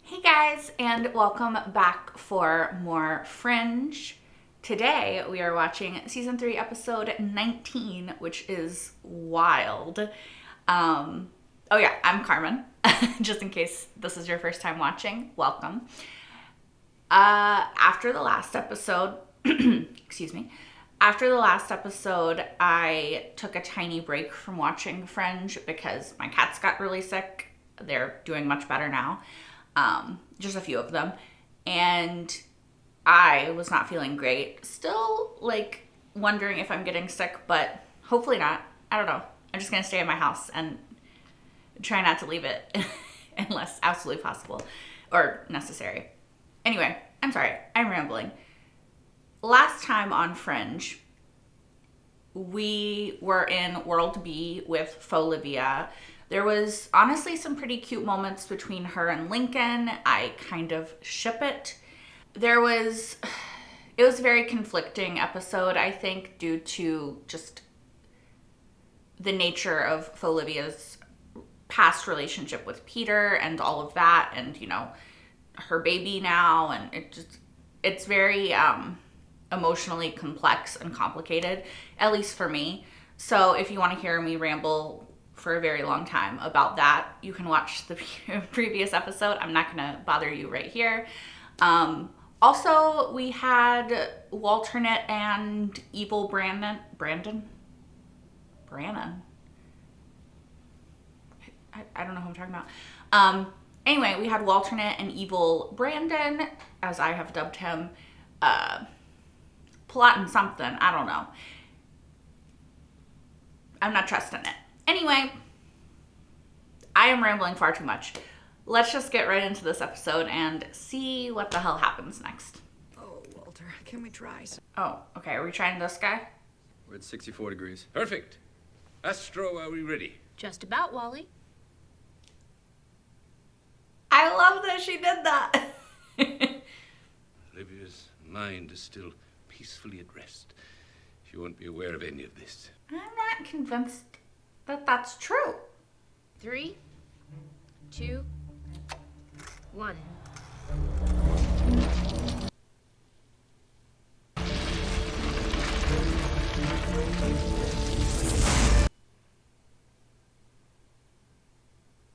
Hey guys, and welcome back for more Fringe. Today we are watching season 3, episode 19, which is wild. Oh yeah, I'm Carmen. Just in case this is your first time watching, welcome. After the last episode, excuse me, after the last episode, I took a tiny break from watching Fringe because my cats got really sick. They're doing much better now. Just a few of them. And I was not feeling great. Still, wondering if I'm getting sick, but hopefully not. I don't know. I'm just gonna stay in my house and try not to leave it unless absolutely possible or necessary. Anyway, I'm sorry. I'm rambling. Last time on Fringe, we were in World B with Olivia. There was honestly some pretty cute moments between her and Lincoln. I kind of ship it. It was a very conflicting episode, I think, due to just the nature of Olivia's past relationship with Peter and all of that, and her baby now, and it's very emotionally complex and complicated, at least for me. So if you want to hear me ramble for a very long time about that, you can watch the previous episode. I'm not going to bother you right here. Also, we had Walternate and evil Brannon. I don't know who I'm talking about. Anyway, we had Walternate and evil Brandon, as I have dubbed him, plotting something. I don't know. I'm not trusting it. Anyway, I am rambling far too much. Let's just get right into this episode and see what the hell happens next. Oh, Walter, can we try? Oh, okay. Are we trying this guy? We're at 64 degrees. Perfect. Astro, are we ready? Just about, Wally. I love that she did that. Olivia's mind is still peacefully at rest. She won't be aware of any of this. I'm not convinced that that's true. 3, 2, 1.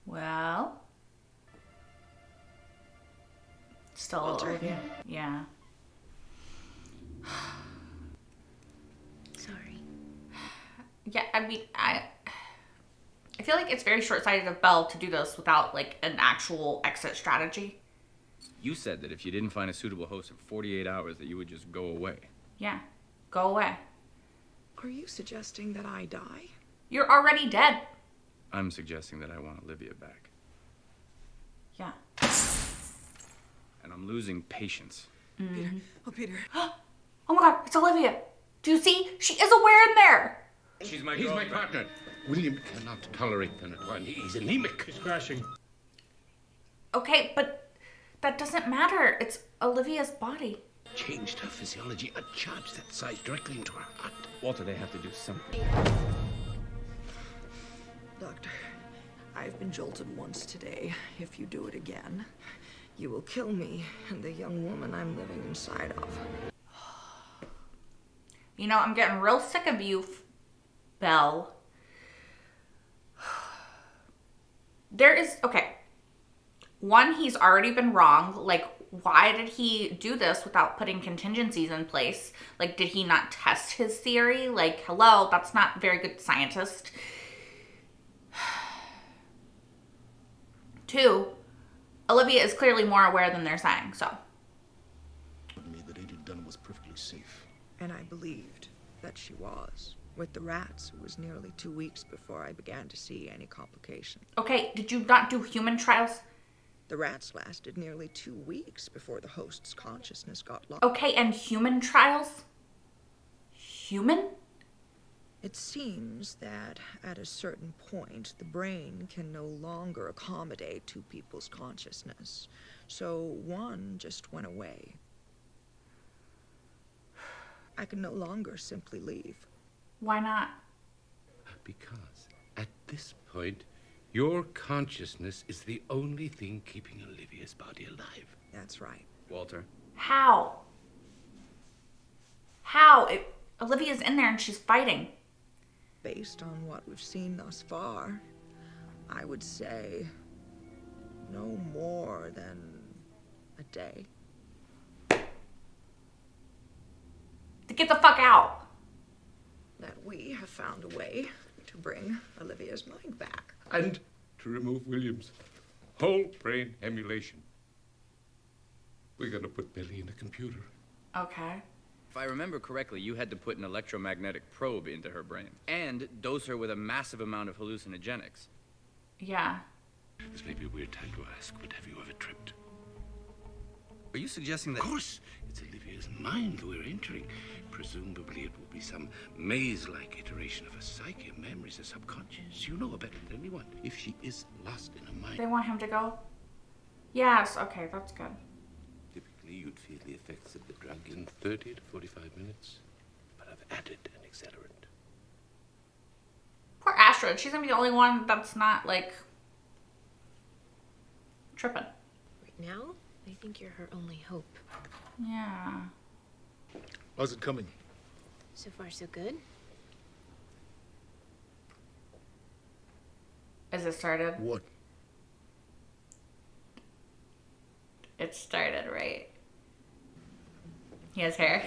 Well, still Walter. Olivia. Yeah. Sorry. Yeah, I mean, I feel like it's very short-sighted of Belle to do this without, an actual exit strategy. You said that if you didn't find a suitable host in 48 hours that you would just go away. Yeah. Go away. Are you suggesting that I die? You're already dead. I'm suggesting that I want Olivia back. Yeah. And I'm losing patience. Peter. Oh, Peter. Oh my god, it's Olivia. Do you see? She is aware in there. He's my partner. William cannot tolerate Penatone. He's anemic. He's crashing. Okay, but that doesn't matter. It's Olivia's body. Changed her physiology. A charge that size directly into her heart. Walter, they have to do something. Doctor, I've been jolted once today. If you do it again, you will kill me and the young woman I'm living inside of. I'm getting real sick of you, Belle. Okay. One, he's already been wrong. Why did he do this without putting contingencies in place? Did he not test his theory? Hello, that's not very good scientist. Two, Olivia is clearly more aware than they're saying, so. Me that it had done was perfectly safe. And I believed that she was. With the rats, it was nearly 2 weeks before I began to see any complication. Okay, did you not do human trials? The rats lasted nearly 2 weeks before the host's consciousness got lost. Okay, and human trials? Human? It seems that at a certain point, the brain can no longer accommodate two people's consciousness. So one just went away. I can no longer simply leave. Why not? Because at this point, Your consciousness is the only thing keeping Olivia's body alive. That's right. Walter. How? Olivia's in there and she's fighting. Based on what we've seen thus far, I would say no more than a day. To get the fuck out. That we have found a way to bring Olivia's mind back. And to remove William's whole brain emulation. We're gonna put Billy in a computer. Okay. If I remember correctly, you had to put an electromagnetic probe into her brain and dose her with a massive amount of hallucinogenics. Yeah. This may be a weird time to ask, but have you ever tripped? Are you suggesting that... Of course, it's Olivia's mind we're entering. Presumably it will be some maze-like iteration of her psyche, memories, her subconscious. You know her better than anyone. If she is lost in her mind... They want him to go? Yes, okay, that's good. Typically, you'd feel the effects of the drug in 30 to 45 minutes. But I've added an accelerant. Poor Astrid. She's gonna be the only one that's not, like, tripping. Right now, I think you're her only hope. Yeah. How's it coming? So far, so good. Is it started? What? It started, right? He has hair.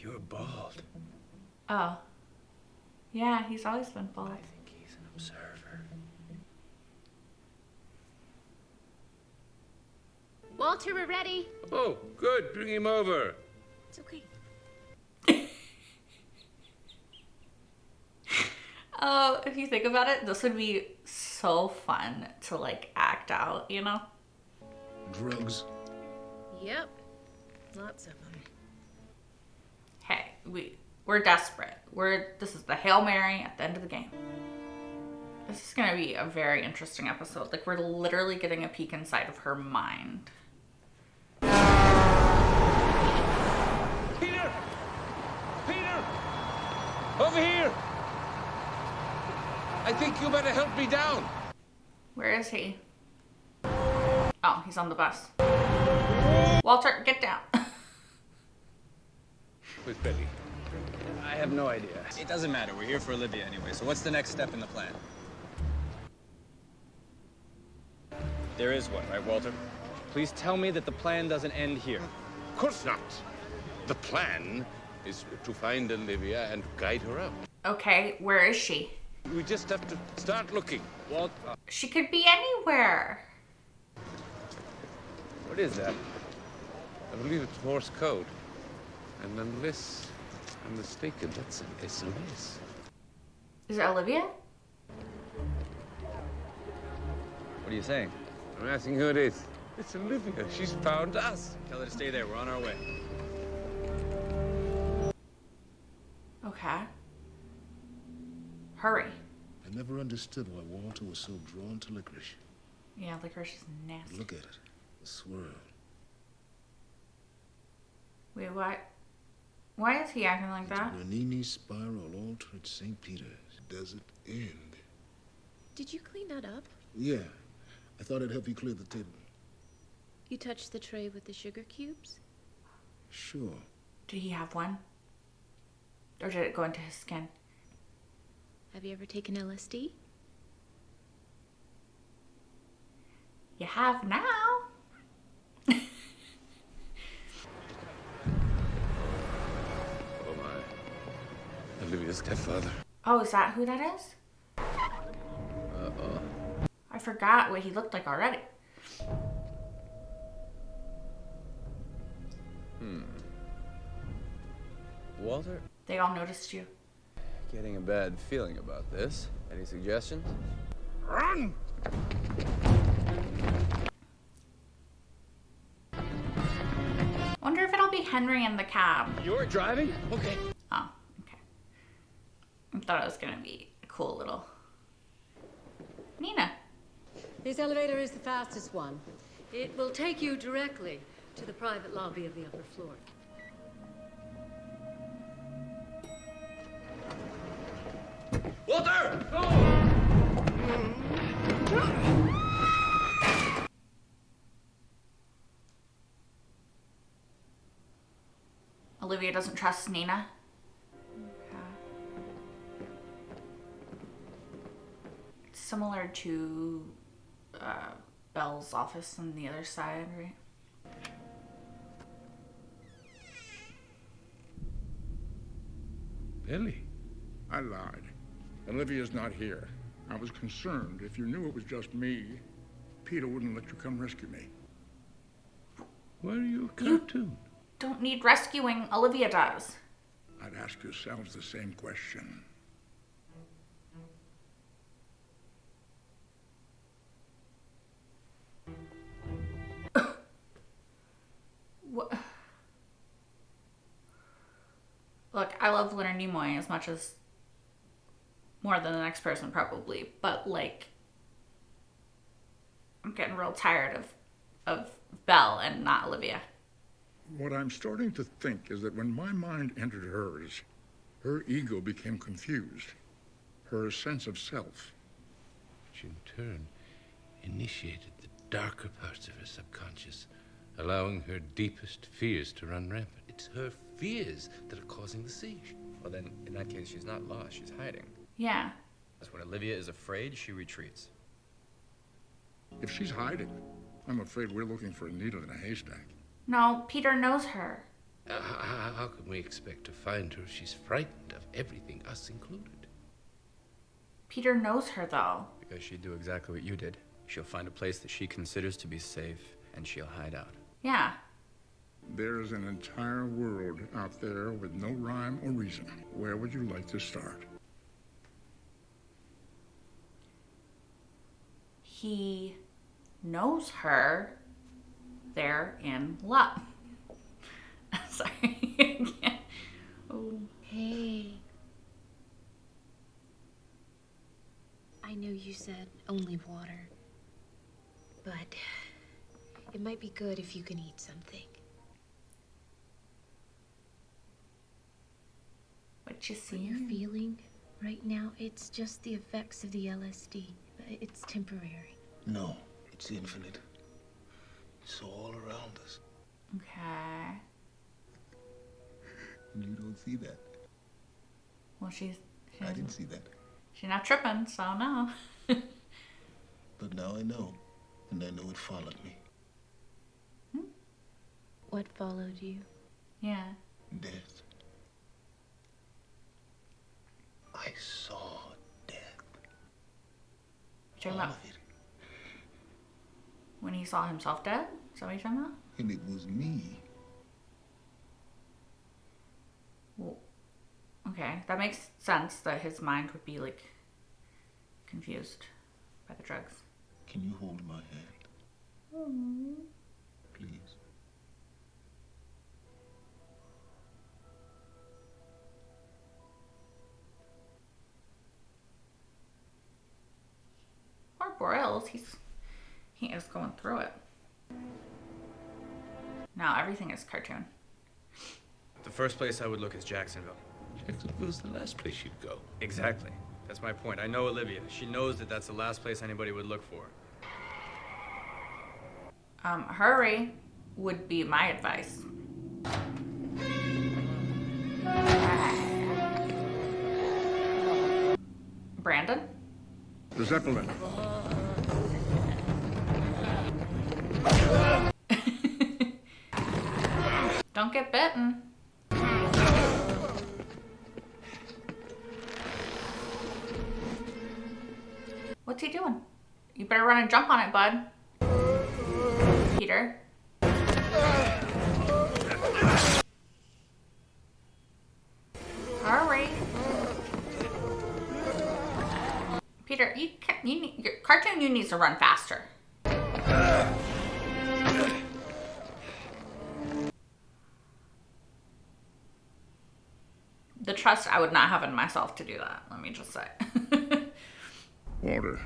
You're bald. Oh. Yeah, he's always been bald. I think he's an observer. Walter, we're ready. Oh, good. Bring him over. It's okay. Oh, if you think about it, this would be so fun to, like, act out, you know? Drugs? Yep. Lots of them. Hey, we're desperate. This is the Hail Mary at the end of the game. This is gonna be a very interesting episode. Like, we're literally getting a peek inside of her mind. Peter! Peter! Over here! I think you better help me down. Where is he? Oh, he's on the bus. Walter, get down. With Billy. I have no idea. It doesn't matter. We're here for Olivia anyway, so what's the next step in the plan? There is one, right, Walter? Please tell me that the plan doesn't end here. Of course not. The plan is to find Olivia and guide her out. Okay, where is she? We just have to start looking. Walt, She could be anywhere. what is that? I believe it's Morse code. And unless I'm mistaken, that's an SMS. Is it Olivia? What are you saying? I'm asking who it is. It's Olivia. She's found us. Tell her to stay there. We're on our way. Okay. Hurry. I never understood why Walter was so drawn to licorice. Yeah, licorice is nasty. Look at it. The swirl. Wait, what? Why is he acting like that? Bernini's spiral altered St. Peter's. Does it end? Did you clean that up? Yeah. I thought it'd help you clear the table. You touched the tray with the sugar cubes? Sure. Did he have one? Or did it go into his skin? Have you ever taken LSD? You have now. Oh my. Olivia's stepfather. Oh, is that who that is? Uh-oh. I forgot what he looked like already. Walter? They all noticed you. Getting a bad feeling about this. Any suggestions? Run! Wonder if it'll be Henry in the cab. You're driving? Okay. Oh, okay. I thought it was gonna be a cool little... Nina. This elevator is the fastest one. It will take you directly to the private lobby of the upper floor. Walter! Olivia doesn't trust Nina. Okay. It's similar to Belle's office on the other side, right? Billy? I lied. Olivia's not here. I was concerned. If you knew it was just me, Peter wouldn't let you come rescue me. Why are you a cartoon? Don't need rescuing. Olivia does. I'd ask yourselves the same question. What? Look, I love Leonard Nimoy as much as more than the next person probably, but like I'm getting real tired of Belle and not Olivia. What I'm starting to think is that when my mind entered hers, her ego became confused. Her sense of self. Which in turn initiated the darker parts of her subconscious, allowing her deepest fears to run rampant. It's her fears that are causing the siege. Well, then, in that case, she's not lost. She's hiding. Yeah. That's when Olivia is afraid, she retreats. If she's hiding, I'm afraid we're looking for a needle in a haystack. No, Peter knows her. How can we expect to find her if she's frightened of everything, us included? Peter knows her though. Because she'd do exactly what you did. She'll find a place that she considers to be safe, and she'll hide out. Yeah. There's an entire world out there with no rhyme or reason. Where would you like to start? He knows her. They're in love. Sorry. Oh. Hey. I know you said only water, but it might be good if you can eat something. What you What see? you're feeling right now, it's just the effects of the LSD. It's temporary. No, it's infinite. It's all around us. Okay. You don't see that. Well, I didn't see that. she's not tripping, so no. But now I know. And I know it followed me. What followed you? Yeah. Death. I saw death. Talking All about of it. when he saw himself dead? Is that what you're talking about? And it was me. Well, okay, that makes sense that his mind would be like confused by the drugs. Can you hold my hand? Please. Poor Boreals, he is going through it. Now everything is cartoon. The first place I would look is Jacksonville. Jacksonville's the last place you'd go. Exactly. That's my point. I know Olivia. She knows that that's the last place anybody would look for. Hurry would be my advice. Brandon? The Zeppelin. Don't get bitten. What's he doing? You better run and jump on it, bud. Peter. Hurry. Peter, you need your cartoon. You need to run faster. The trust I would not have in myself to do that. Let me just say. Walter.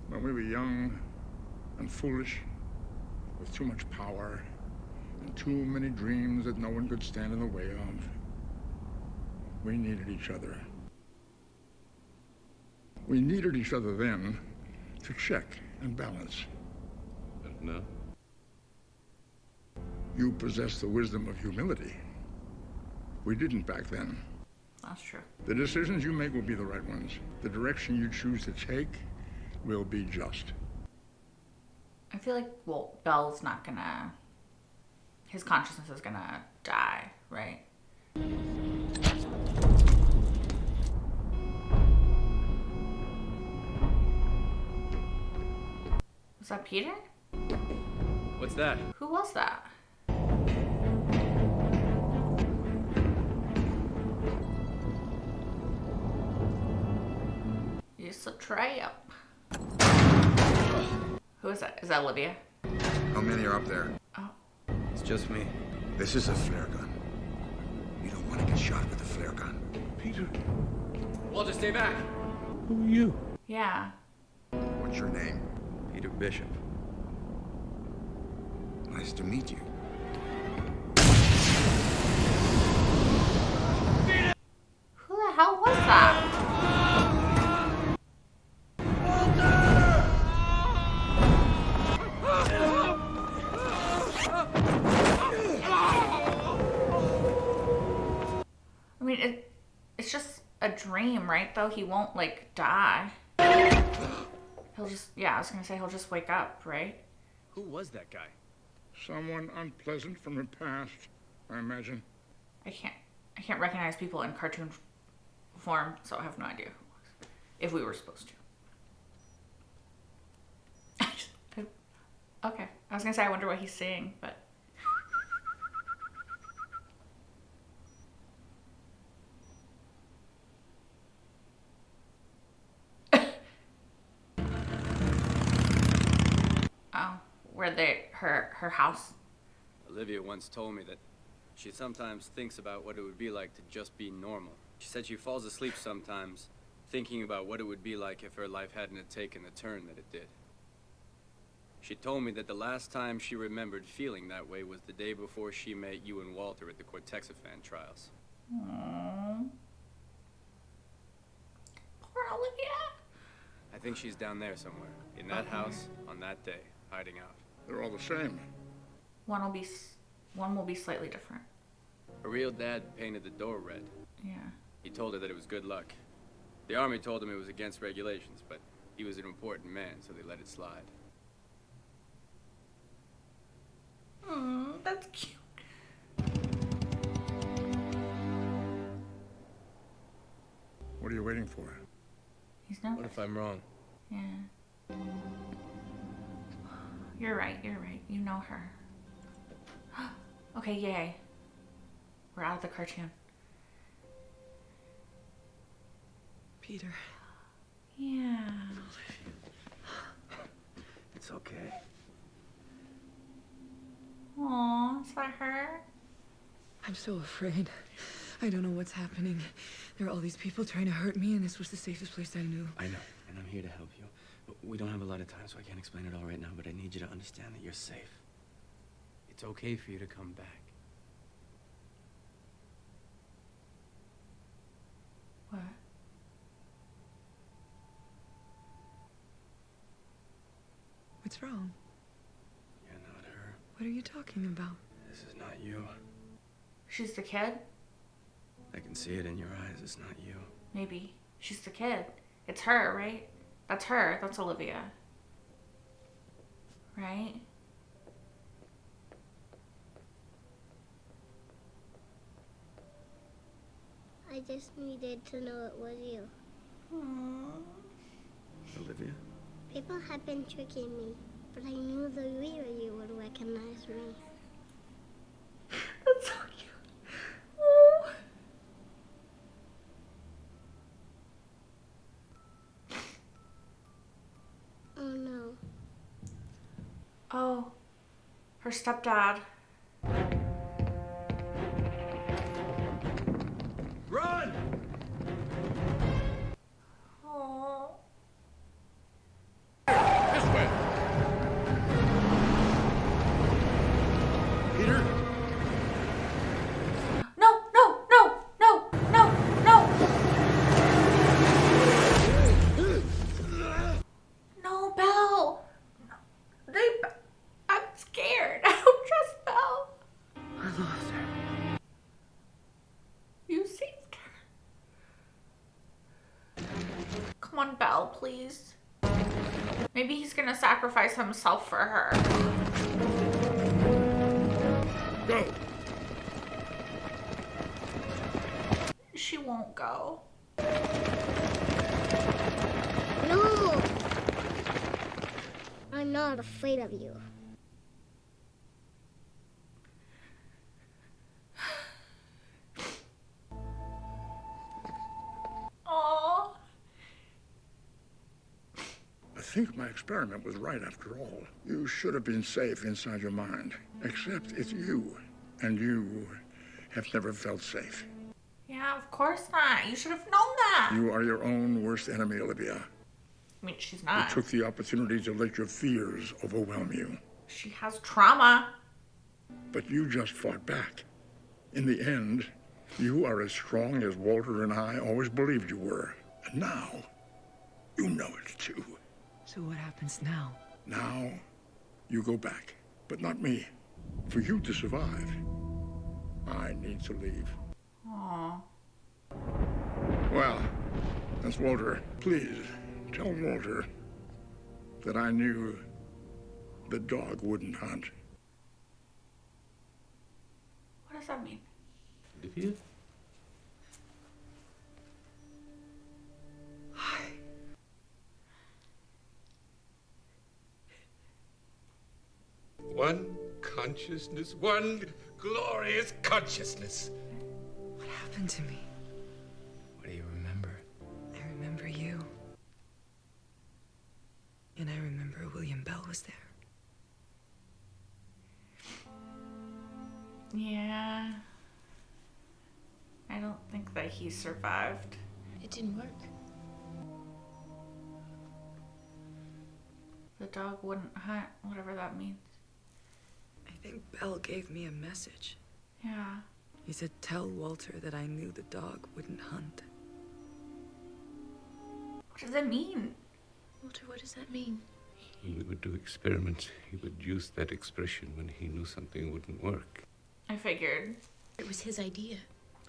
When we were young and foolish, with too much power and too many dreams that no one could stand in the way of, we needed each other. We needed each other then to check and balance. But no. You possess the wisdom of humility. We didn't back then. That's true. The decisions you make will be the right ones. The direction you choose to take will be just. I feel like, well, Bell's not gonna... His consciousness is gonna die, right? Was that Peter? What's that? Who was that? It's a trap. Who is that? Is that Olivia? How many are up there? Oh. It's just me. This is a flare gun. You don't want to get shot with a flare gun. Peter, Walter, stay back. who are you? Yeah. What's your name? Peter Bishop. Nice to meet you. Who the hell was that? I mean, it's just a dream, right? Though he won't, like, die. He'll just, yeah, I was gonna say he'll just wake up, right? Who was that guy? Someone unpleasant from the past, I imagine. I can't recognize people in cartoon form, so I have no idea who it was. If we were supposed to. Okay. I was gonna say I wonder what he's saying, but oh, where her house. Olivia once told me that she sometimes thinks about what it would be like to just be normal. She said she falls asleep sometimes thinking about what it would be like if her life hadn't have taken the turn that it did. She told me that the last time she remembered feeling that way was the day before she met you and Walter at the Cortexiphan trials. Aww. Poor Olivia. I think she's down there somewhere, in that house, on that day, hiding out. They're all the same. One will be slightly different. Her real dad painted the door red. Yeah. He told her that it was good luck. The army told him it was against regulations, but he was an important man, so they let it slide. That's cute. What are you waiting for? He's nervous. What if I'm wrong? Yeah. You're right. You know her. Okay, yay. We're out of the cartoon. Peter. Yeah. It's okay. Aw, is that her? I'm so afraid. I don't know what's happening. There are all these people trying to hurt me, and this was the safest place I knew. I know, and I'm here to help you. We don't have a lot of time, so I can't explain it all right now, but I need you to understand that you're safe. It's okay for you to come back. What? What's wrong? You're not her. What are you talking about? This is not you. She's the kid? I can see it in your eyes. It's not you. Maybe. She's the kid. It's her, right? That's her. That's Olivia. Right? I just needed to know it was you. Aww. Olivia? People have been tricking me, but I knew the real you would recognize me. That's so cute. Oh. Oh no. Oh. Her stepdad. Run! Oh. This way. Peter? No, no, no, no, no, no. No, Belle. I'm scared. I don't trust Belle. please. Maybe he's gonna sacrifice himself for her. Go. She won't go. No! I'm not afraid of you. Aww. I think my experiment was right after all. You should have been safe inside your mind. Except it's you. And you have never felt safe. Yeah, of course not. You should have known that. You are your own worst enemy, Olivia. I mean, she's You not. took the opportunity to let your fears overwhelm you. She has trauma. But you just fought back. In the end, you are as strong as Walter and I always believed you were. And now, you know it too. So what happens now? Now, you go back. But not me. For you to survive, I need to leave. Aww. Well, that's Walter. Please, tell Walter that I knew the dog wouldn't hunt. What does that mean? Olivia? One consciousness, one glorious consciousness. What happened to me? What do you remember? I remember you. And I remember William Bell was there. Yeah. I don't think that he survived. It didn't work. The dog wouldn't hunt, whatever that means. I think Bell gave me a message. Yeah. He said, tell Walter that I knew the dog wouldn't hunt. What does it mean? Walter, what does that mean? He would do experiments. He would use that expression when he knew something wouldn't work. I figured. It was his idea.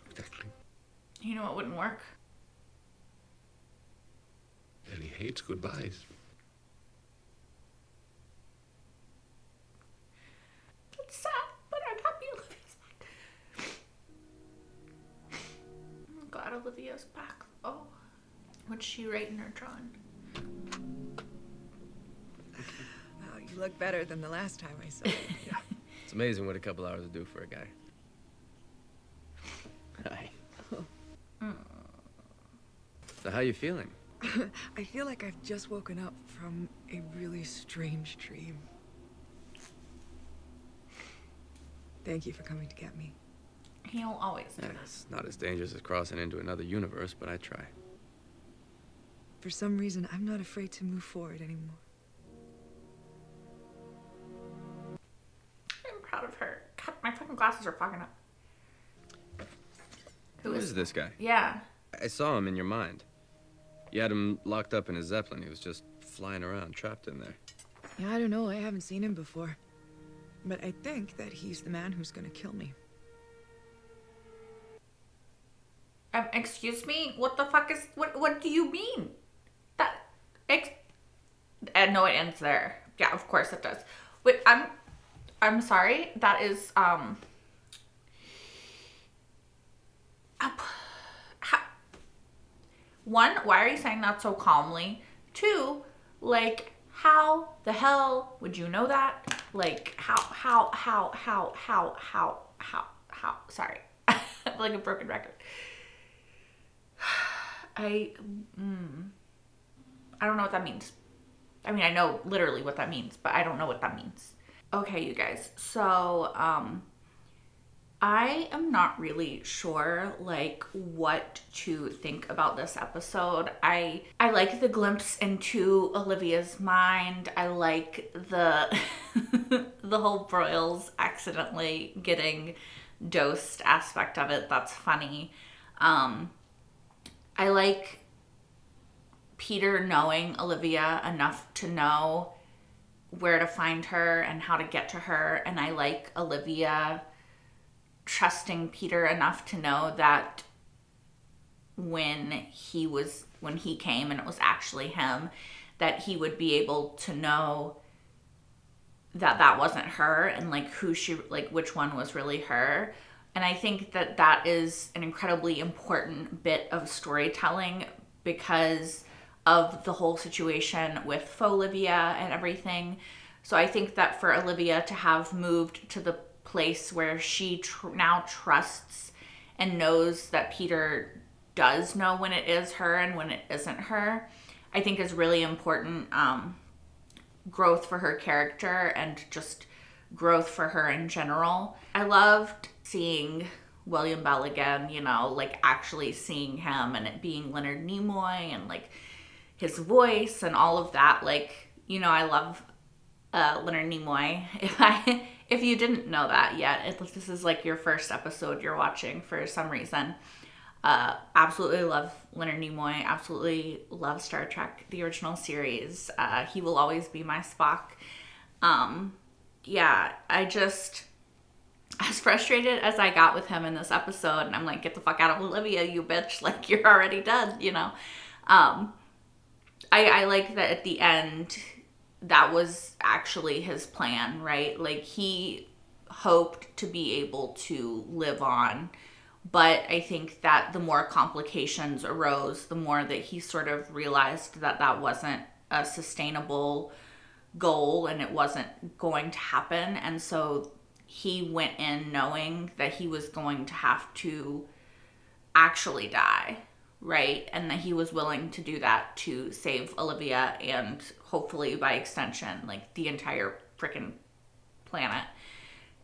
Exactly. You know it wouldn't work. And he hates goodbyes. It's sad, but I'm happy Olivia's back. I'm glad Olivia's back. Oh. What's she writing or drawing? Wow, you look better than the last time I saw you. Yeah. It's amazing what a couple hours will do for a guy. Hi. So how you feeling? I feel like I've just woken up from a really strange dream. Thank you for coming to get me. He'll always do that. It's not as dangerous as crossing into another universe, but I try. For some reason, I'm not afraid to move forward anymore. I'm proud of her. God, my fucking glasses are fogging up. Who is this guy? Yeah. I saw him in your mind. You had him locked up in his Zeppelin. He was just flying around, trapped in there. Yeah, I don't know. I haven't seen him before. But I think that he's the man who's gonna kill me. Excuse me? What the fuck is... What do you mean? That... no, it ends there. Yeah, of course it does. Wait, I'm sorry. That is, one, why are you saying that so calmly? Two, like, how the hell would you know that? Like, how, sorry. Like a broken record. I don't know what that means. I mean, I know literally what that means, but I don't know what that means. Okay, you guys. So, I am not really sure, like, what to think about this episode. I like the glimpse into Olivia's mind. I like the the whole Broyles accidentally getting dosed aspect of it. That's funny. I like Peter knowing Olivia enough to know where to find her and how to get to her. And I like Olivia trusting Peter enough to know that when he was when he came and it was actually him, that he would be able to know that that wasn't her, and like who she, like which one was really her. And I think that that is an incredibly important bit of storytelling because of the whole situation with Olivia and everything. So I think that for Olivia to have moved to the place where she now trusts and knows that Peter does know when it is her and when it isn't her, I think is really important growth for her character and just growth for her in general. I loved seeing William Bell again, you know, like actually seeing him and it being Leonard Nimoy and like his voice and all of that. Like, you know, I love Leonard Nimoy. If you didn't know that yet, if this is like your first episode you're watching for some reason, absolutely love Leonard Nimoy, absolutely love Star Trek, the original series. He will always be my Spock. Yeah, as frustrated as I got with him in this episode, and I'm like, get the fuck out of Olivia, you bitch, like you're already dead, you know. I like that at the end, that was actually his plan, right? Like he hoped to be able to live on, but I think that the more complications arose, the more that he sort of realized that that wasn't a sustainable goal and it wasn't going to happen. And so he went in knowing that he was going to have to actually die, right? And that he was willing to do that to save Olivia and hopefully by extension, like the entire freaking planet.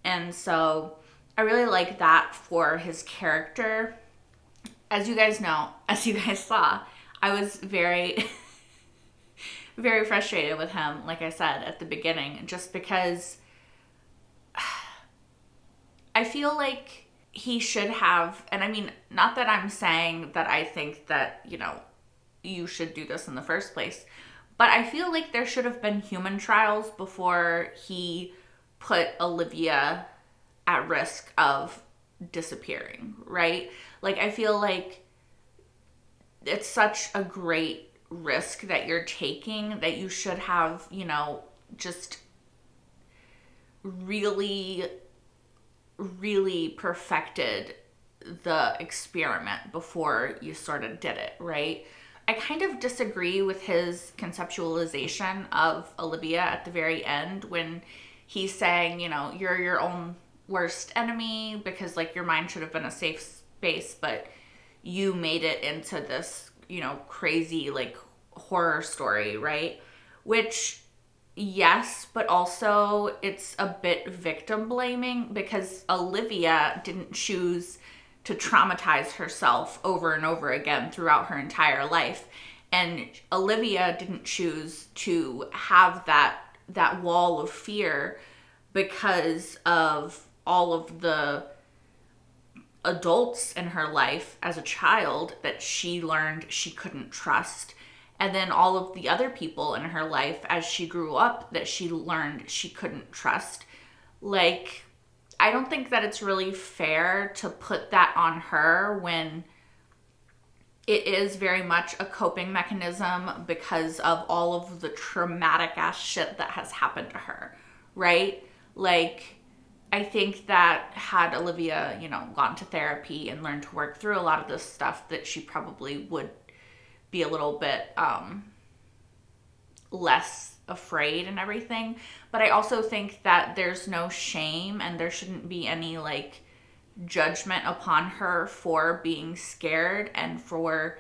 And so I really like that for his character. As you guys know, as you guys saw, I was very, very frustrated with him, like I said at the beginning, just because I feel like he should have, and I mean, not that I'm saying that I think that, you know, you should do this in the first place, but I feel like there should have been human trials before he put Olivia at risk of disappearing, right? Like, I feel like it's such a great risk that you're taking that you should have, you know, just really, really perfected the experiment before you sort of did it, right? I kind of disagree with his conceptualization of Olivia at the very end when he's saying, you know, you're your own worst enemy because like your mind should have been a safe space, but you made it into this, you know, crazy like horror story, right? Which, yes, but also it's a bit victim blaming because Olivia didn't choose to traumatize herself over and over again throughout her entire life. And Olivia didn't choose to have that wall of fear because of all of the adults in her life as a child that she learned she couldn't trust. And then all of the other people in her life as she grew up that she learned she couldn't trust. Like, I don't think that it's really fair to put that on her when it is very much a coping mechanism because of all of the traumatic ass shit that has happened to her, right? Like, I think that had Olivia, you know, gone to therapy and learned to work through a lot of this stuff, that she probably would be a little bit less afraid and everything. But I also think that there's no shame and there shouldn't be any like judgment upon her for being scared and for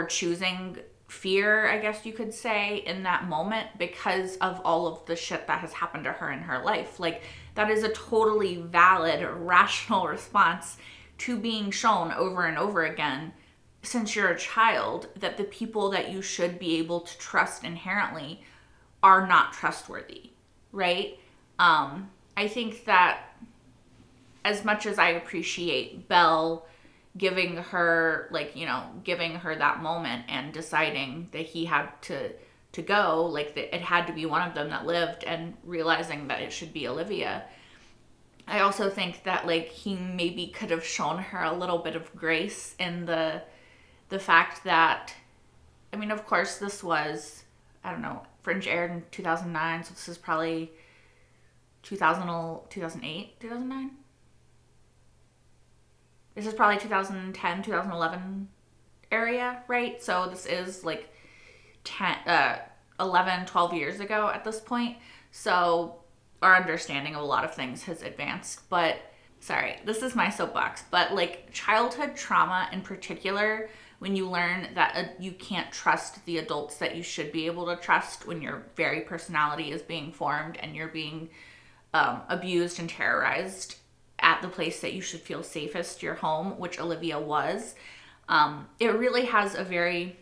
choosing fear, I guess you could say, in that moment because of all of the shit that has happened to her in her life. Like, that is a totally valid, rational response to being shown over and over again since you're a child that the people that you should be able to trust inherently are not trustworthy, right? I think that as much as I appreciate Belle giving her, like, you know, giving her that moment and deciding that he had to go, like, that it had to be one of them that lived and realizing that it should be Olivia, I also think that, like, he maybe could have shown her a little bit of grace in the fact that I mean, of course, this was, I don't know, Fringe aired in 2009, so this is probably 2008, 2009? This is probably 2010, 2011 area, right? So this is like 11, 12 years ago at this point. So our understanding of a lot of things has advanced. But, sorry, this is my soapbox. But like childhood trauma in particular, when you learn that you can't trust the adults that you should be able to trust when your very personality is being formed and you're being abused and terrorized at the place that you should feel safest, your home, which Olivia was, it really has a very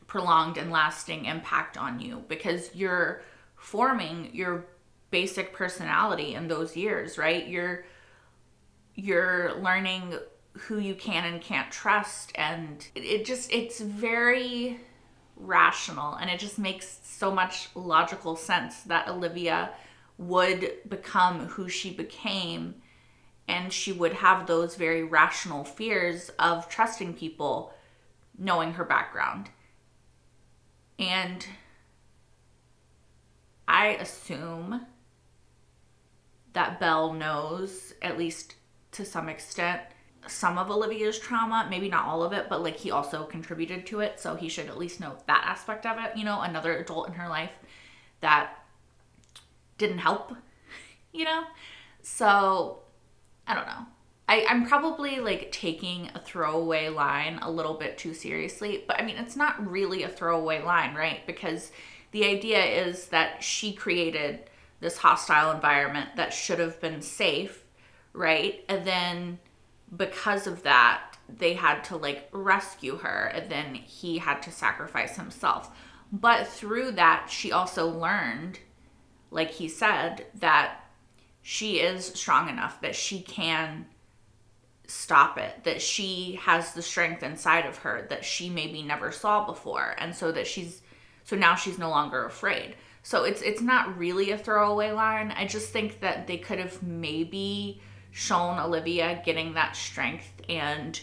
prolonged and lasting impact on you because you're forming your basic personality in those years, right? You're learning who you can and can't trust, and it's very rational, and it just makes so much logical sense that Olivia would become who she became, and she would have those very rational fears of trusting people, knowing her background. And I assume that Belle knows, at least to some extent, some of Olivia's trauma, maybe not all of it, but like he also contributed to it, so he should at least know that aspect of it, you know, another adult in her life that didn't help, you know? So, I don't know. I'm probably like taking a throwaway line a little bit too seriously, but I mean, it's not really a throwaway line, right? Because the idea is that she created this hostile environment that should have been safe, right? And then because of that, they had to like rescue her, and then he had to sacrifice himself. But through that, she also learned, like he said, that she is strong enough that she can stop it, that she has the strength inside of her that she maybe never saw before, and so now she's no longer afraid. So it's not really a throwaway line. I just think that they could have maybe shown Olivia getting that strength and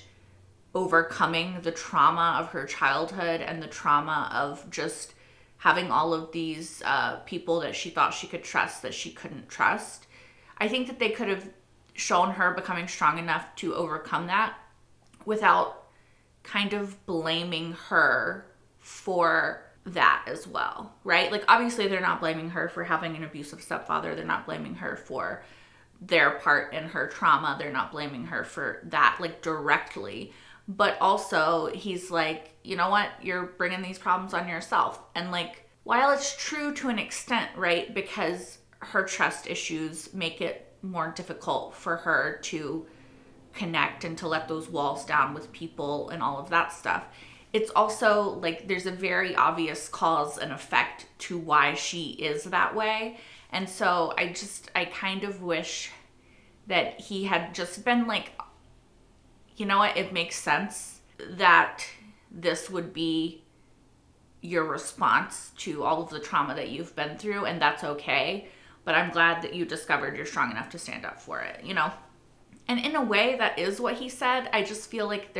overcoming the trauma of her childhood and the trauma of just having all of these people that she thought she could trust that she couldn't trust. I think that they could have shown her becoming strong enough to overcome that without kind of blaming her for that as well, right? Like, obviously they're not blaming her for having an abusive stepfather. They're not blaming her for their part in her trauma. They're not blaming her for that, like, directly. But also, he's like, you know what? You're bringing these problems on yourself. And, like, while it's true to an extent, right? Because her trust issues make it more difficult for her to connect and to let those walls down with people and all of that stuff. It's also like there's a very obvious cause and effect to why she is that way. And so I kind of wish that he had just been like, you know what, it makes sense that this would be your response to all of the trauma that you've been through, and that's okay. But I'm glad that you discovered you're strong enough to stand up for it, you know? And in a way, that is what he said. I just feel like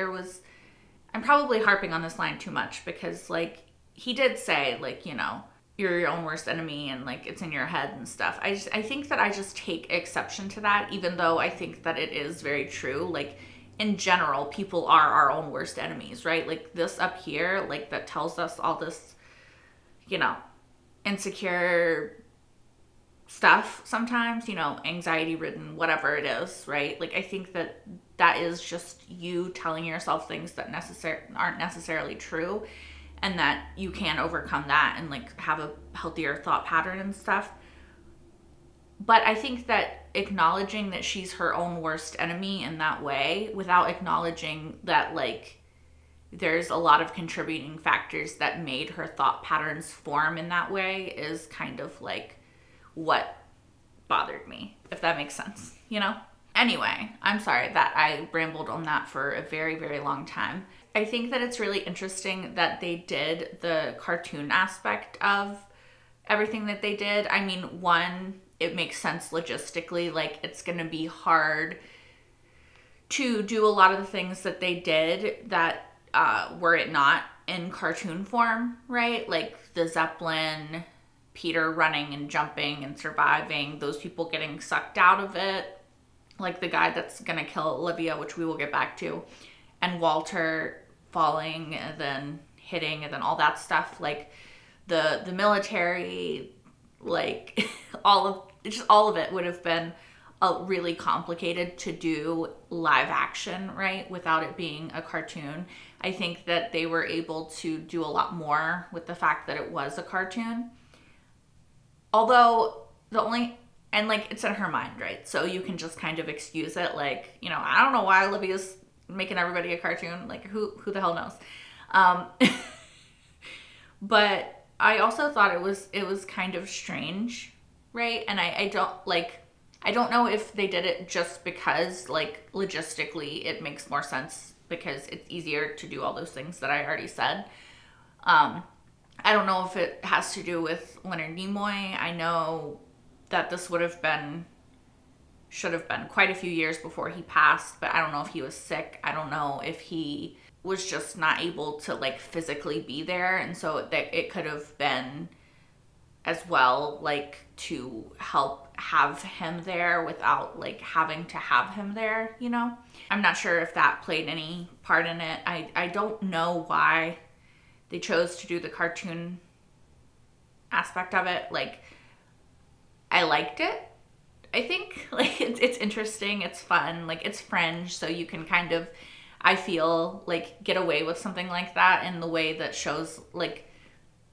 I'm probably harping on this line too much because, like, he did say, like, you know, you're your own worst enemy and, like, it's in your head and stuff. I think that I just take exception to that, even though I think that it is very true. Like, in general, people are our own worst enemies, right? Like, this up here, like, that tells us all this, you know, insecure stuff sometimes, you know, anxiety ridden, whatever it is, right? Like, I think that is just you telling yourself things that aren't necessarily true, and that you can overcome that and, like, have a healthier thought pattern and stuff. But I think that acknowledging that she's her own worst enemy in that way, without acknowledging that, like, there's a lot of contributing factors that made her thought patterns form in that way, is kind of like what bothered me, if that makes sense, you know? Anyway, I'm sorry that I rambled on that for a very, very long time. I think that it's really interesting that they did the cartoon aspect of everything that they did. I mean, one, it makes sense logistically, like, it's gonna be hard to do a lot of the things that they did that were it not in cartoon form, right? Like the Zeppelin, Peter running and jumping and surviving, those people getting sucked out of it, like the guy that's gonna kill Olivia, which we will get back to, and Walter falling and then hitting and then all that stuff, like the military, like all of it would have been really complicated to do live action, right, without it being a cartoon. I think that they were able to do a lot more with the fact that it was a cartoon. Although and like it's in her mind, right? So you can just kind of excuse it, like, you know, I don't know why Olivia's making everybody a cartoon. Like who the hell knows? But I also thought it was kind of strange, right? And I don't know if they did it just because, like, logistically it makes more sense because it's easier to do all those things that I already said. I don't know if it has to do with Leonard Nimoy. I know that this should have been quite a few years before he passed, but I don't know if he was sick. I don't know if he was just not able to, like, physically be there, and so that it could have been as well, like, to help have him there without, like, having to have him there, you know? I'm not sure if that played any part in it. I don't know why they chose to do the cartoon aspect of it. Like, I liked it. I think, like, it's interesting, it's fun, like, it's Fringe, so you can kind of, I feel, like, get away with something like that in the way that shows, like,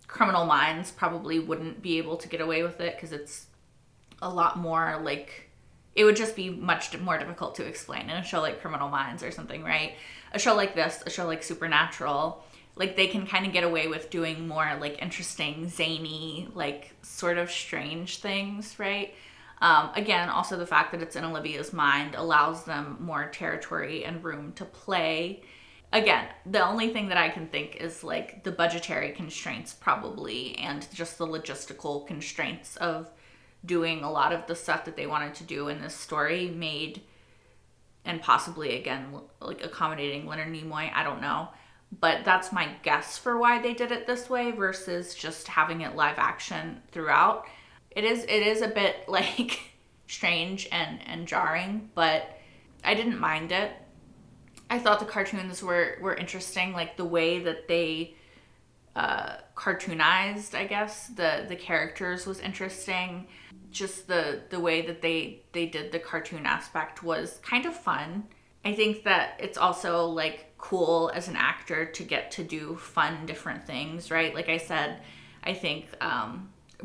Criminal Minds probably wouldn't be able to get away with it, because it's a lot more, like, it would just be much more difficult to explain in a show like Criminal Minds or something, right? A show like this, a show like Supernatural, like, they can kind of get away with doing more, like, interesting, zany, like, sort of strange things, right? Again, also the fact that it's in Olivia's mind allows them more territory and room to play. Again, the only thing that I can think is, like, the budgetary constraints probably, and just the logistical constraints of doing a lot of the stuff that they wanted to do in this story made, and possibly, again, like, accommodating Leonard Nimoy, I don't know. But that's my guess for why they did it this way versus just having it live action throughout. It is a bit, like, strange and jarring, but I didn't mind it. I thought the cartoons were interesting, like the way that they cartoonized, I guess, the characters was interesting. Just the way that they did the cartoon aspect was kind of fun. I think that it's also, like, cool as an actor to get to do fun, different things, right? Like I said, I think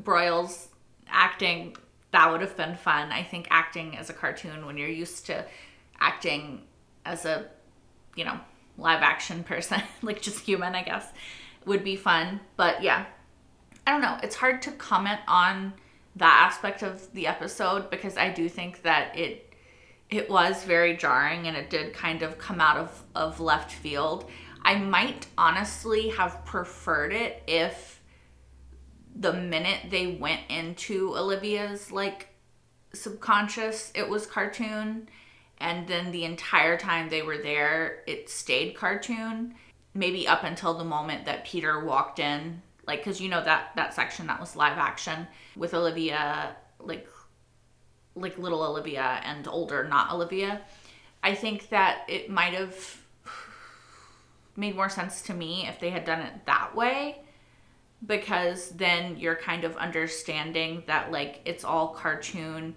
Broyles acting, that would have been fun. I think acting as a cartoon, when you're used to acting as a, you know, live action person, like just human, I guess, would be fun. But yeah, I don't know. It's hard to comment on that aspect of the episode because I do think that it was very jarring and it did kind of come out of left field. I might honestly have preferred it if the minute they went into Olivia's, like, subconscious, it was cartoon, and then the entire time they were there, it stayed cartoon. Maybe up until the moment that Peter walked in, like, because you know that section that was live action with Olivia, like little Olivia and older not Olivia. I think that it might have made more sense to me if they had done it that way, because then you're kind of understanding that, like, it's all cartoon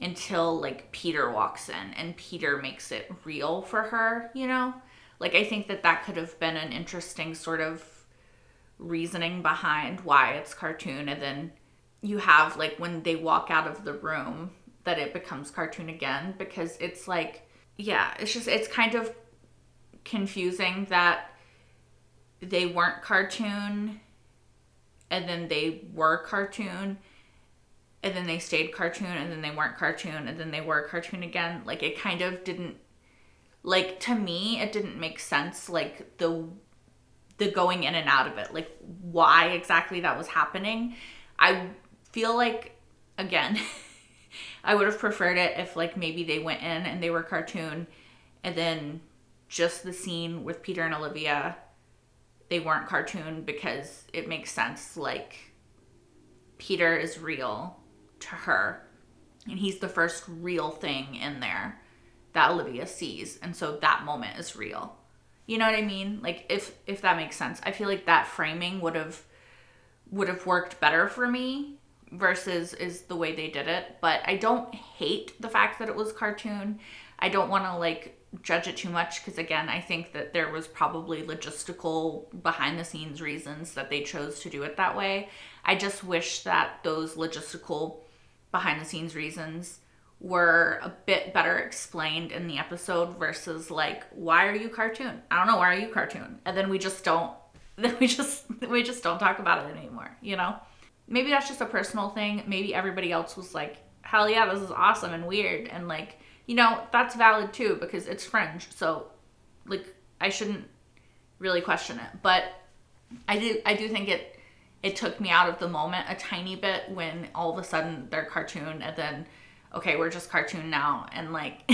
until, like, Peter walks in and Peter makes it real for her, you know? Like, I think that could have been an interesting sort of reasoning behind why it's cartoon, and then you have, like, when they walk out of the room, that it becomes cartoon again, because it's like, yeah, it's kind of confusing that they weren't cartoon and then they were cartoon and then they stayed cartoon and then they weren't cartoon and then they were cartoon again. Like, it kind of didn't, like, to me, it didn't make sense, like, the going in and out of it, like, why exactly that was happening. I feel like, again, I would have preferred it if, like, maybe they went in and they were cartoon and then just the scene with Peter and Olivia they weren't cartoon because it makes sense. Like, Peter is real to her, and he's the first real thing in there that Olivia sees, and so that moment is real. You know what I mean? Like, if that makes sense. I feel like that framing would have worked better for me versus is the way they did it. But I don't hate the fact that it was cartoon. I don't want to like judge it too much because, again, I think that there was probably logistical behind the scenes reasons that they chose to do it that way. I just wish that those logistical behind the scenes reasons were a bit better explained in the episode versus like, why are you cartoon? I don't know, why are you cartoon? And then we just don't talk about it anymore, you know? Maybe that's just a personal thing. Maybe everybody else was like, hell yeah, this is awesome and weird, and like, you know, that's valid too because it's Fringe. So like, I shouldn't really question it. But I do think it took me out of the moment a tiny bit when all of a sudden they're cartoon and then, okay, we're just cartoon now. And like,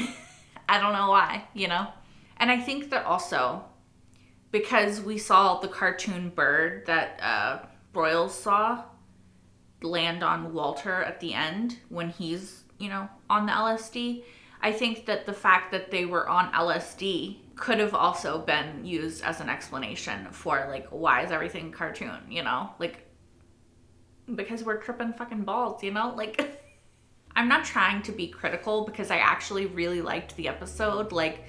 I don't know why, you know? And I think that also because we saw the cartoon bird that Broyles saw land on Walter at the end when he's, you know, on the LSD, I think that the fact that they were on LSD could have also been used as an explanation for like, why is everything cartoon, you know? Like, because we're tripping fucking balls, you know? Like, I'm not trying to be critical because I actually really liked the episode. Like,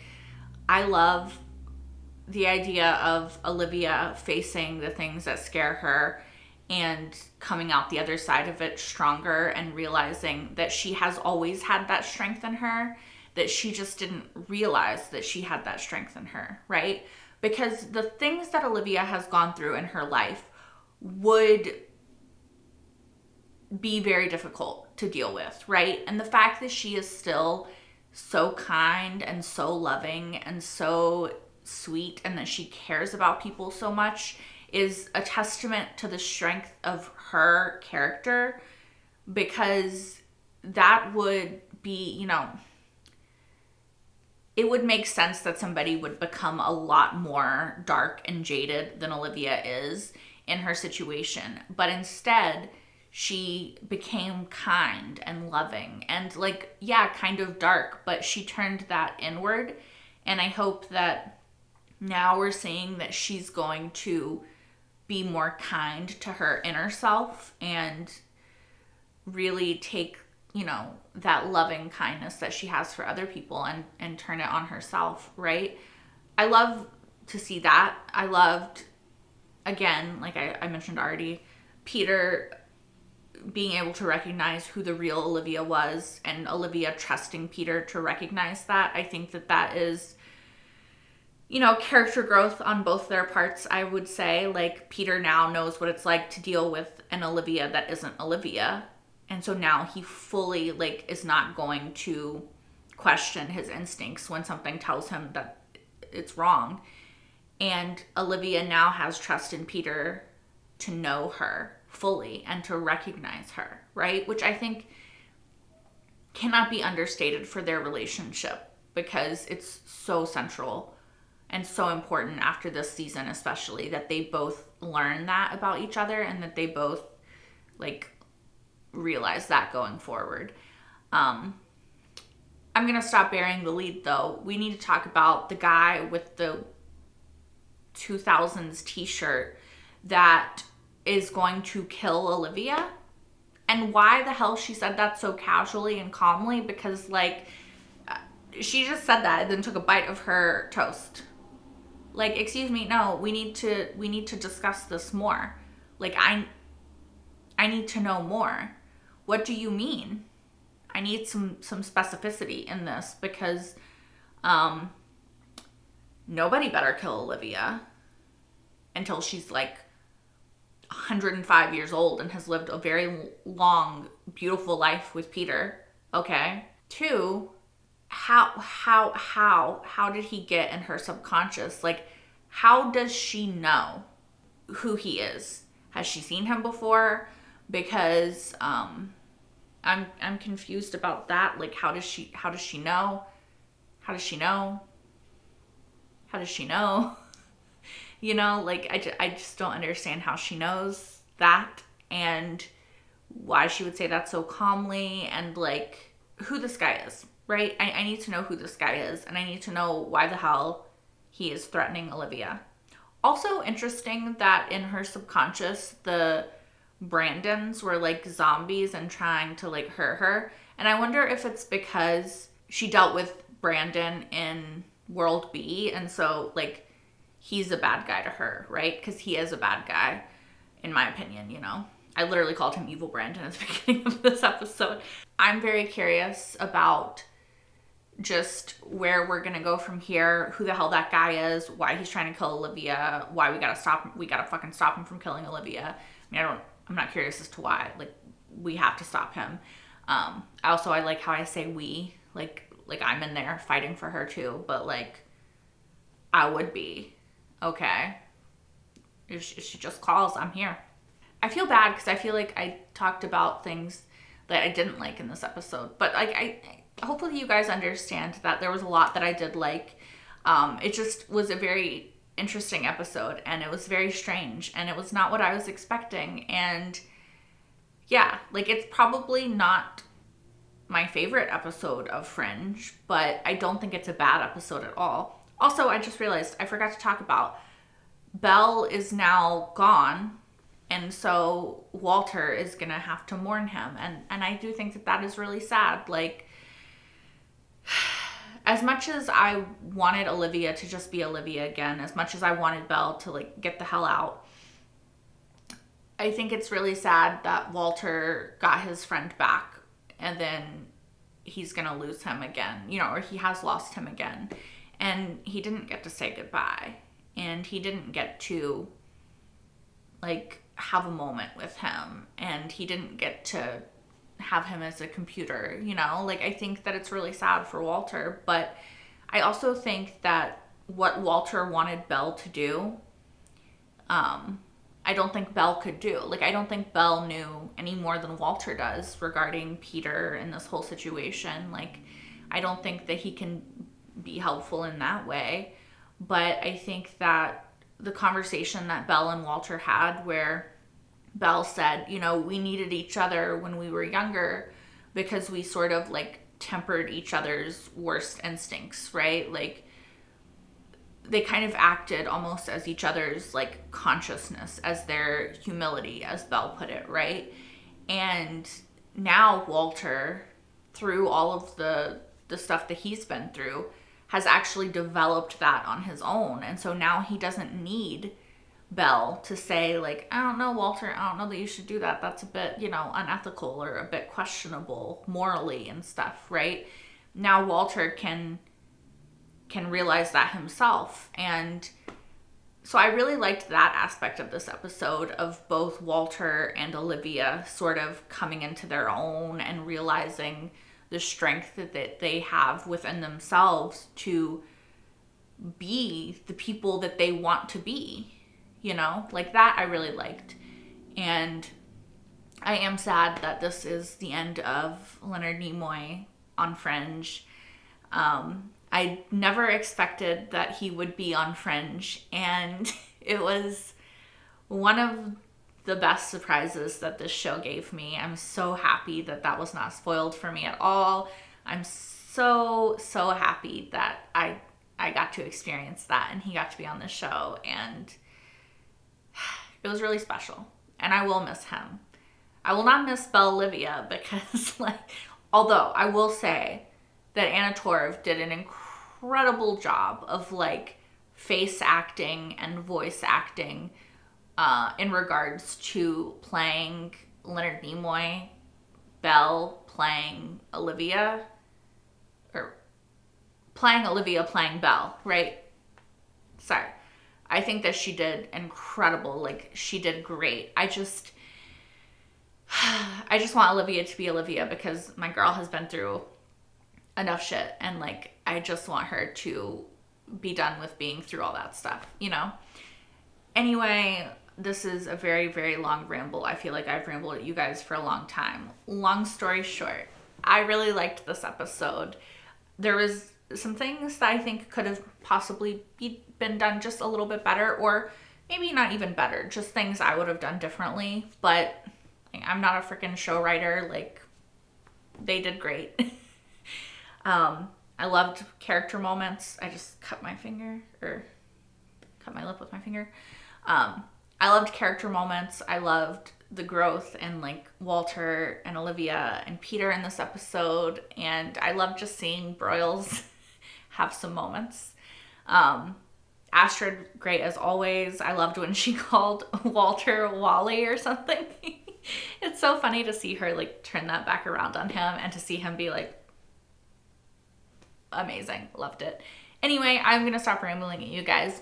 I love the idea of Olivia facing the things that scare her and coming out the other side of it stronger and realizing that she has always had that strength in her, that she just didn't realize that she had that strength in her, right? Because the things that Olivia has gone through in her life would be very difficult to deal with, right? And the fact that she is still so kind and so loving and so sweet and that she cares about people so much is a testament to the strength of her character, because that would be, you know, it would make sense that somebody would become a lot more dark and jaded than Olivia is in her situation. But instead, she became kind and loving and like, yeah, kind of dark, but she turned that inward. And I hope that now we're seeing that she's going to be more kind to her inner self and really take, you know, that loving kindness that she has for other people and turn it on herself, right? I love to see that. I loved, again, like I mentioned already, Peter being able to recognize who the real Olivia was and Olivia trusting Peter to recognize that. I think that that is, you know, character growth on both their parts, I would say. Like, Peter now knows what it's like to deal with an Olivia that isn't Olivia. And so now he fully, like, is not going to question his instincts when something tells him that it's wrong. And Olivia now has trust in Peter to know her fully and to recognize her, right? Which I think cannot be understated for their relationship because it's so central and so important after this season, especially, that they both learn that about each other and that they both, like, realize that going forward. I'm going to stop bearing the lead, though. We need to talk about the guy with the 2000s t-shirt that is going to kill Olivia. And why the hell she said that so casually and calmly, because, like, she just said that and then took a bite of her toast. Like, excuse me, no, we need to discuss this more. Like, I need to know more. What do you mean? I need some specificity in this because nobody better kill Olivia until she's like 105 years old and has lived a very long, beautiful life with Peter. Okay. 2, how did he get in her subconscious? Like, how does she know who he is? Has she seen him before? Because I'm confused about that. Like, how does she know? How does she know? You know, like, I just don't understand how she knows that and why she would say that so calmly, and like who this guy is, right? I need to know who this guy is, and I need to know why the hell he is threatening Olivia. Also interesting that in her subconscious, the Brandons were like zombies and trying to like hurt her. And I wonder if it's because she dealt with Brandon in World B, and so like he's a bad guy to her, right? Because he is a bad guy, in my opinion, you know? I literally called him Evil Brandon at the beginning of this episode. I'm very curious about just where we're gonna go from here, who the hell that guy is, why he's trying to kill Olivia, why we gotta fucking stop him from killing Olivia. I mean, I'm not curious as to why. Like, we have to stop him. I like how I say we, like I'm in there fighting for her too, but like, I would be, okay? If she just calls, I'm here. I feel bad because I feel like I talked about things that I didn't like in this episode, but like I hopefully you guys understand that there was a lot that I did like. It just was a very interesting episode, and it was very strange, and it was not what I was expecting. And yeah, like, it's probably not my favorite episode of Fringe, but I don't think it's a bad episode at all. Also, I just realized I forgot to talk about Belle is now gone, and so Walter is gonna have to mourn him, and I do think that is really sad. Like, as much as I wanted Olivia to just be Olivia again, as much as I wanted Belle to like get the hell out, I think it's really sad that Walter got his friend back and then he's gonna lose him again, you know, or he has lost him again, and he didn't get to say goodbye, and he didn't get to like have a moment with him, and he didn't get to have him as a computer, you know? Like, I think that it's really sad for Walter, but I also think that what Walter wanted Belle to do, I don't think Belle could do. Like, I don't think Belle knew any more than Walter does regarding Peter and this whole situation. Like, I don't think that he can be helpful in that way, but I think that the conversation that Belle and Walter had, where Belle said, you know, we needed each other when we were younger because we sort of like tempered each other's worst instincts, right? Like, they kind of acted almost as each other's like consciousness, as their humility, as Belle put it, right? And now Walter, through all of the stuff that he's been through, has actually developed that on his own. And so now he doesn't need Belle to say, like, I don't know, Walter, I don't know that you should do that. That's a bit, you know, unethical or a bit questionable morally and stuff, right? Now Walter can realize that himself. And so I really liked that aspect of this episode, of both Walter and Olivia sort of coming into their own and realizing the strength that they have within themselves to be the people that they want to be. You know, like, that I really liked. And I am sad that this is the end of Leonard Nimoy on Fringe. I never expected that he would be on Fringe, and it was one of the best surprises that this show gave me. I'm so happy that was not spoiled for me at all. I'm so happy that I got to experience that, and he got to be on this show, and it was really special, and I will miss him. I will not miss Belle Olivia because, like, although I will say that Anna Torv did an incredible job of, like, face acting and voice acting in regards to playing Leonard Nimoy, Belle playing Olivia, or playing Olivia playing Belle, right? Sorry. I think that she did incredible. Like, she did great. I just want Olivia to be Olivia because my girl has been through enough shit, and like, I just want her to be done with being through all that stuff, you know? Anyway, this is a very, very long ramble. I feel like I've rambled at you guys for a long time. Long story short, I really liked this episode. There was some things that I think could have possibly been done just a little bit better, or maybe not even better, just things I would have done differently. But like, I'm not a freaking show writer. Like, they did great. I loved character moments. I just cut my finger, or cut my lip with my finger. I loved character moments. I loved the growth in like Walter and Olivia and Peter in this episode. And I loved just seeing Broyles have some moments. Astrid, great as always. I loved when she called Walter Wally or something. It's so funny to see her like turn that back around on him and to see him be like, amazing. Loved it. Anyway, I'm going to stop rambling at you guys.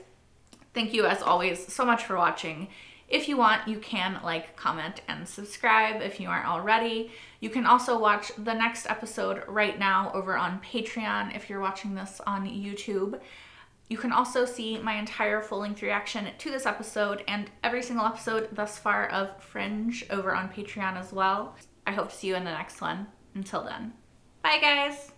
Thank you as always so much for watching. If you want, you can like, comment, and subscribe if you aren't already. You can also watch the next episode right now over on Patreon if you're watching this on YouTube. You can also see my entire full-length reaction to this episode and every single episode thus far of Fringe over on Patreon as well. I hope to see you in the next one. Until then, bye guys!